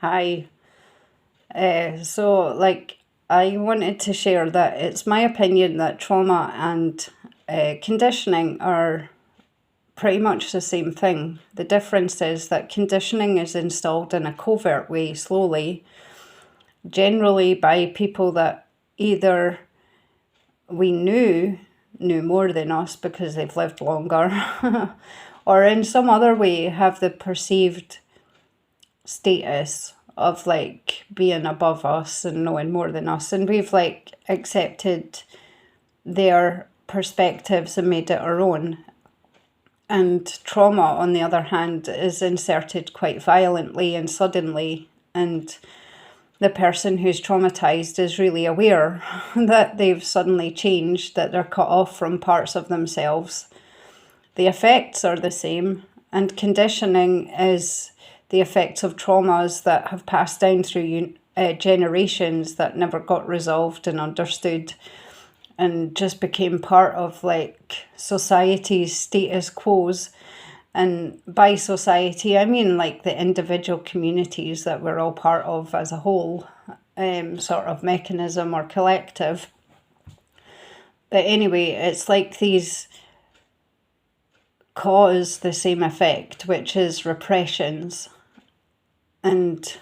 Hi. I wanted to share that it's my opinion that trauma and conditioning are pretty much the same thing. The difference is that conditioning is installed in a covert way, slowly, generally by people that either we knew more than us because they've lived longer, or in some other way have the perceived status of like being above us and knowing more than us, and we've like accepted their perspectives and made it our own. And trauma, on the other hand, is inserted quite violently and suddenly, and the person who's traumatized is really aware that they've suddenly changed, that they're cut off from parts of themselves. The effects are the same, and conditioning is the effects of traumas that have passed down through generations that never got resolved and understood, and just became part of like society's status quos. And by society, I mean like the individual communities that we're all part of as a whole, sort of mechanism or collective. But anyway, it's like these cause the same effect, which is repressions. And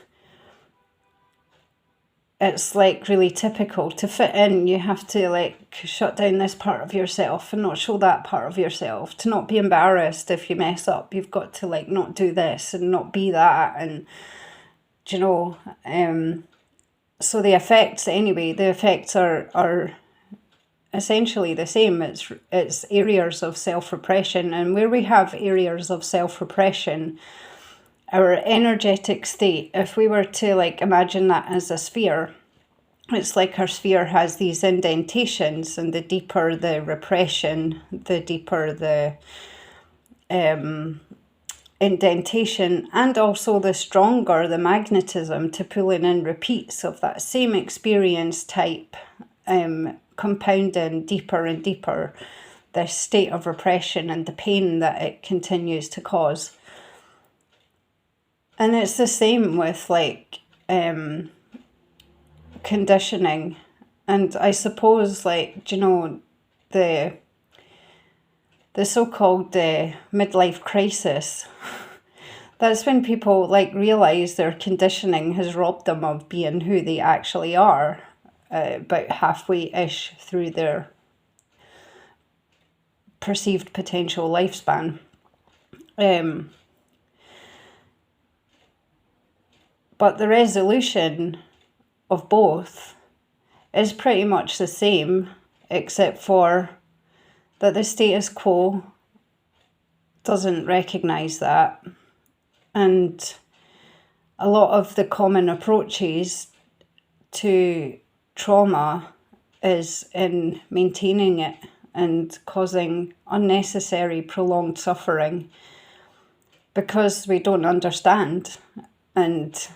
it's like really typical to fit in. You have to like shut down this part of yourself and not show that part of yourself. To not be embarrassed if you mess up, you've got to like not do this and not be that. And you know, so the effects anyway. The effects are essentially the same. It's areas of self-repression, and where we have areas of self-repression, our energetic state, if we were to like imagine that as a sphere, it's like our sphere has these indentations, and the deeper the repression, the deeper the indentation, and also the stronger the magnetism to pulling in repeats of that same experience type, compounding deeper and deeper this state of repression and the pain that it continues to cause. And it's the same with like conditioning. And I suppose like, the so-called midlife crisis, that's when people like realize their conditioning has robbed them of being who they actually are, about halfway-ish through their perceived potential lifespan. But the resolution of both is pretty much the same, except for that the status quo doesn't recognize that. And a lot of the common approaches to trauma is in maintaining it and causing unnecessary prolonged suffering because we don't understand, and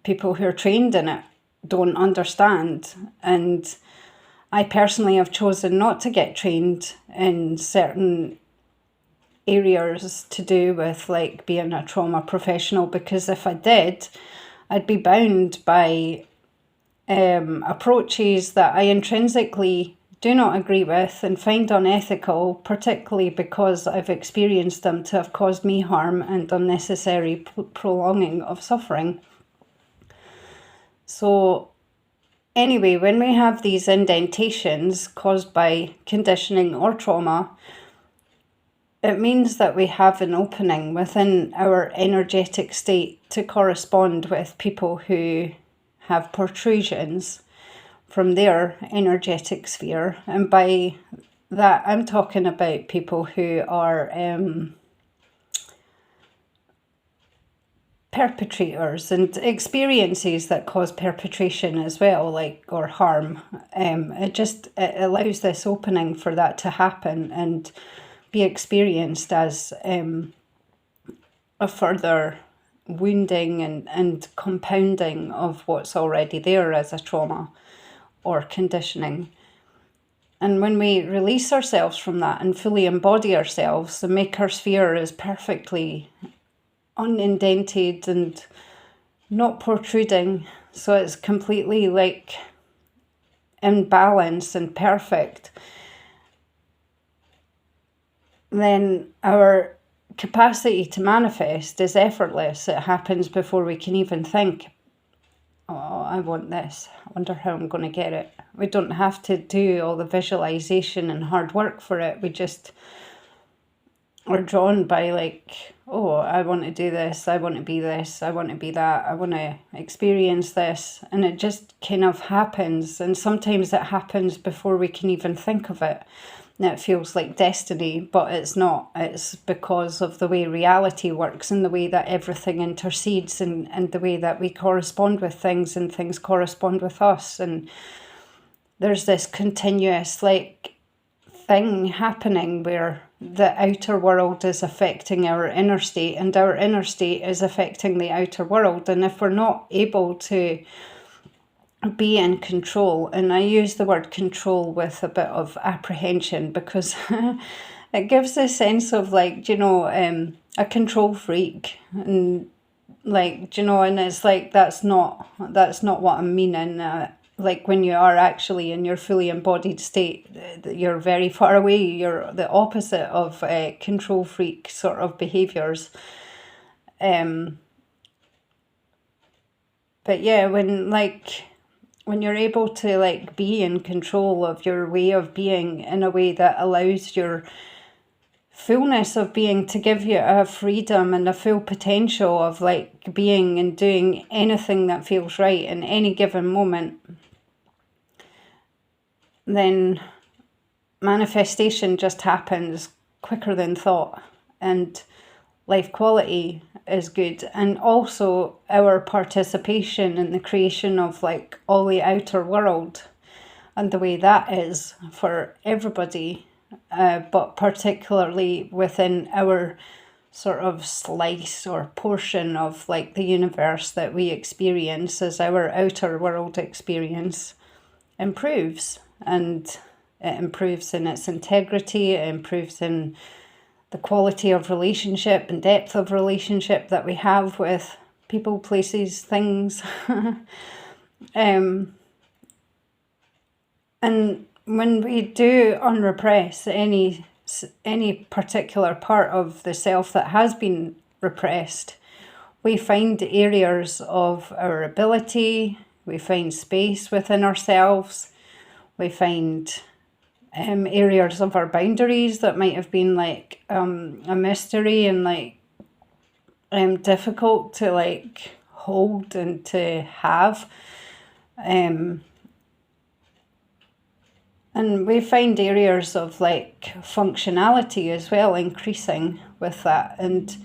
people who are trained in it don't understand. And I personally have chosen not to get trained in certain areas to do with like being a trauma professional, because if I did, I'd be bound by approaches that I intrinsically do not agree with and find unethical, particularly because I've experienced them to have caused me harm and unnecessary prolonging of suffering. So anyway, when we have these indentations caused by conditioning or trauma, it means that we have an opening within our energetic state to correspond with people who have protrusions from their energetic sphere. And by that, I'm talking about people who are perpetrators and experiences that cause perpetration as well, like, or harm. It allows this opening for that to happen and be experienced as a further wounding and compounding of what's already there as a trauma or conditioning. And when we release ourselves from that and fully embody ourselves and make our sphere as perfectly unindented and not protruding, so it's completely like in balance and perfect, then our capacity to manifest is effortless. It happens before we can even think, oh, I want this. I wonder how I'm going to get it. We don't have to do all the visualization and hard work for it. We just are drawn by like, oh, I want to do this. I want to be this. I want to be that. I want to experience this. And it just kind of happens. And sometimes it happens before we can even think of it. And it feels like destiny, but it's not. It's because of the way reality works and the way that everything intercedes and the way that we correspond with things and things correspond with us. And there's this continuous like thing happening where the outer world is affecting our inner state and our inner state is affecting the outer world. And if we're not able to be in control, and I use the word control with a bit of apprehension because it gives a sense of like, a control freak, and like, and it's like that's not what I'm meaning. Like when you are actually in your fully embodied state, you're very far away. You're the opposite of control freak sort of behaviors. But yeah, when you're able to like be in control of your way of being in a way that allows your fullness of being to give you a freedom and a full potential of like being and doing anything that feels right in any given moment, then manifestation just happens quicker than thought, and life quality is good. And also our participation in the creation of like all the outer world and the way that is for everybody, but particularly within our sort of slice or portion of like the universe that we experience as our outer world experience improves. And it improves in its integrity, it improves in the quality of relationship and depth of relationship that we have with people, places, things. And when we do unrepress any particular part of the self that has been repressed, we find areas of our ability, we find space within ourselves, we find areas of our boundaries that might have been like a mystery and like difficult to like hold and to have, and we find areas of like functionality as well increasing with that. And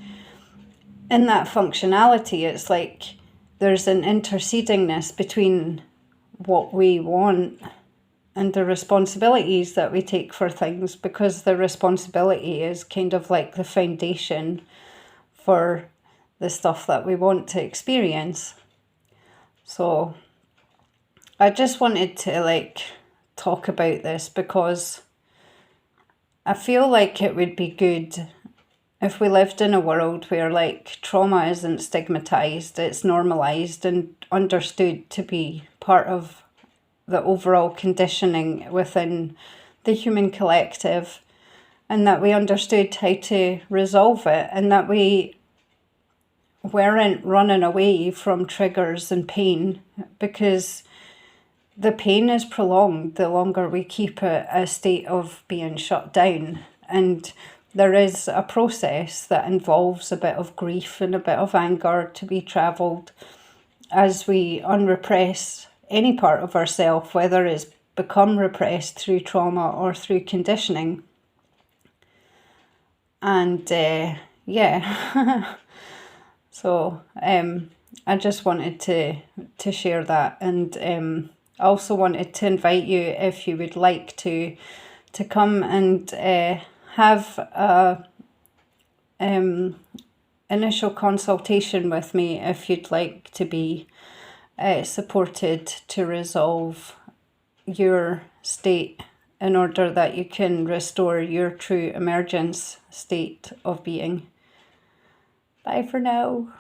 in that functionality, it's like there's an intercedingness between what we want and the responsibilities that we take for things, because the responsibility is kind of like the foundation for the stuff that we want to experience. So I just wanted to like talk about this because I feel like it would be good if we lived in a world where like trauma isn't stigmatized, it's normalized and understood to be part of the overall conditioning within the human collective, and that we understood how to resolve it, and that we weren't running away from triggers and pain, because the pain is prolonged the longer we keep a state of being shut down. And there is a process that involves a bit of grief and a bit of anger to be travelled as we unrepress any part of ourself, whether it's become repressed through trauma or through conditioning. And yeah, so I just wanted to share that, and I also wanted to invite you, if you would like to come and have a initial consultation with me if you'd like to be supported to resolve your state in order that you can restore your true emergence state of being. Bye for now.